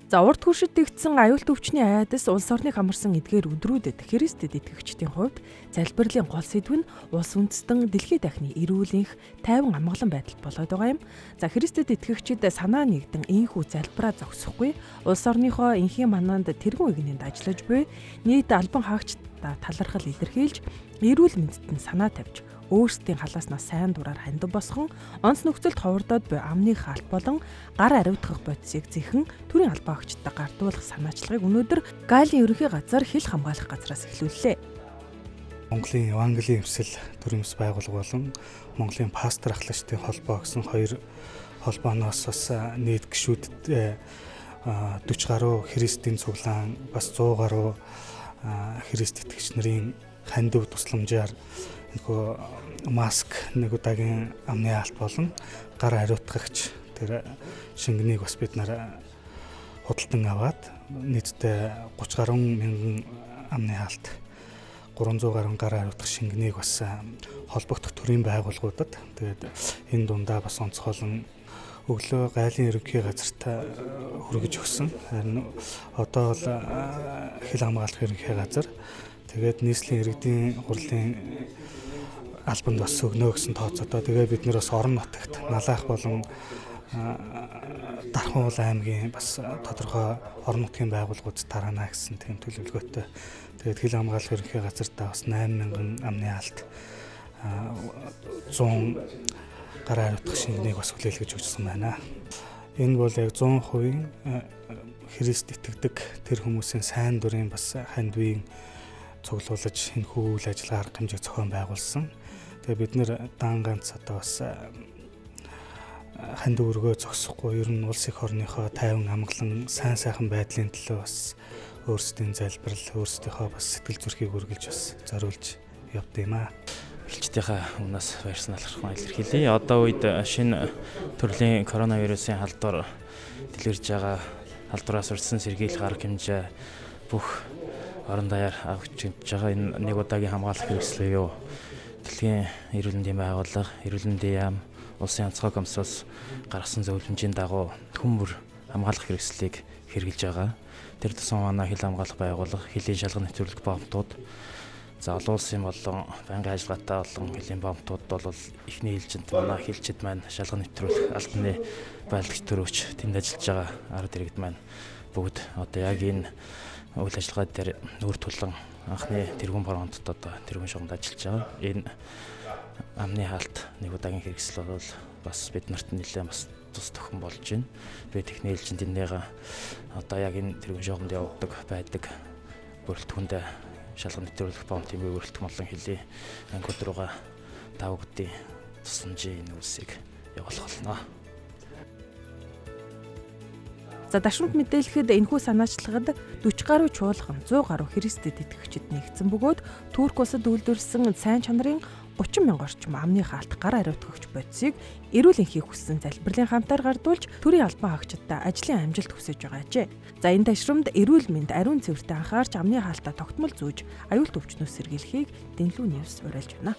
За урд хөршид тэгдсэн аюулт өвчний айдас улс орныг хамарсан эдгээр өдрүүдэд Христэд итгэгчдийн хувьд залбирлын гол сэдв нь улс үндэстэн дэлхийд дахны эрүүл энх тайван амгалан байдал болоод байгаа юм. За Христэд итгэгчид санаа нэгдэн ийхүү залбираа зогсохгүй улс орныхоо энхийн мананд тэргүүн игнэнд ажиллаж буй нийт албан хаагчдаа талархал илэрхийлж эрүүл мэндэд нь санаа тавьж өөрсдийн халааснаас сайн дураар хандив босхон онц нөхцөлд ховордоод буй амны хаалт болон гар ариутгах бодисыг зэхэн төрийн албан хаагчдаа гардуулах санаачлагыг өнөөдөр Галийн ерөнхий газар хил хамгаалах газраас эхлүүллээ. Монголын Евангелийн Эвсэл төрийн бас байгууллага болон Монголын пастор ахлагчдын холбоо гэсэн хоёр холбооноос бас нийт гишүүдэд 40 гаруй Христийн цуглаан бас 100 гаруй Христ итгэгч нарын хандив тусламжаар маск нэг удаагийн амны хаалт болон гар хариутгагч тэр шингэнийг бас бид нар худалдан аваад нийтдээ 30 гаруй мянган амны хаалт 300 гаруй гар хариутгах шингэнийг бас холбогдох төрийн байгууллагуудад тэгээд энэ дундаа бас онцгойлон өглөө Галийн ерөнхий газарт хүргэж өгсөн. Харин одоо бол хил хамгаалах ерөнхий газар тэгээд нийслэлийн иргэдийн хурлын албанд бас өгнө гэсэн тооцоодоо тэгээ бид нэр бас орон нутагт Налаах болон Дархан уул аймгийн бас тодорхой орон нутгийн байгууллагууд тараана гэсэн тийм төлөвлөгөөтэй. Тэгээд хил хамгаалах ерөнхий газартаа бас 8000 амны хаалт 100 гар хариутгах шингэнийг бас хүлээлгэж өгсөн байна. Энэ бол яг 100% Христ итгэдэг тэр хүмүүсийн сайн дурын бас хандвийн цуглуулж энэ үйл ажиллагаа арга хэмжээг зохион байгуулсан. Тэгээ бид нэр дан ганц одоо бас хандив өргөө зогсохгүй ер нь улс их орныхоо тайван амгалан сайн сайхан байдлын төлөө бас өөрсдийн залбирал өөрсдийнхөө бас сэтгэл зүрхийг үргэлж бас зориулж явдаг юм аа. Элчдийнхаа өмнөөс баярсан алхахыг илэрхийлье. Одоо үед шинэ төрлийн коронавирусын халдвар дэлгэрж байгаа халдвараас урьдсан сэргийлэх арга хэмжээ бүх орон даяар авчиж байгаа энэ нэг удаагийн хамгаалах хэрэгсэл юу? Дэлхийн эрүүл мэндийн байгууллага, эрүүл мэндийн яам, улсын онцгой комиссоос гаргасан зөвлөмжийн дагуу хүмүүр хамгаалах хэрэгслийг хэрэгжилж байгаа. Тэр тусам манай хил хамгаалах байгууллага, хилийн шалган нэвтрүүлэх бомтууд, за олон улсын болон байнгын ажиллагаатай болон хилийн бомтууд бол эхний хилжинд манай хилчид маань шалган нэвтрүүлэх албаны байлагч төрөөч тэнд ажиллаж байгаа ард иргэд маань бүгд одоо яг энэ үйл ажиллагаа дээр нүүр тулан анхны тэргуун фронтод одоо тэргуун шугамд ажиллаж байгаа. Энэ амны хаалт нэг удаагийн хэрэгсэл бол бас бид нарт нэлээд бас тус төхөн болж байна. Би техникэлжинд энэгээ одоо яг энэ тэргуун шугамд явагддаг байдаг бүрэлдэхүүнд шалган нэвтрүүлэх бомтын бүрэлдэхүүн болон хилийн ангууд руугаа тавгдын тусламжийн нүүрсийг явуулах болно. За дашрамт мэдээлэхэд энэхүү санаачлагад 40 гаруй чуулган 100 гаруй Христэд итгэгчид нэгдсэн бөгөөд Турк улсад үйлдвэрлэсэн сайн чанарын 30 мянга орчим амны хаалт гар хариутгагч бодисыг эрүүл энхийг хүссэн залбирлын хамтаар гардуулж төрийн албан хаагчдаа ажлын амжилт хүсэж байгаа ажээ. За энэ дашрамд эрүүл мэнд ариун цэвэртэй анхаарч амны хаалтаа тогтмол зүүж аюулт өвчнөөс сэргийлэхийг Дэнлүү Ньюс уриалж байна.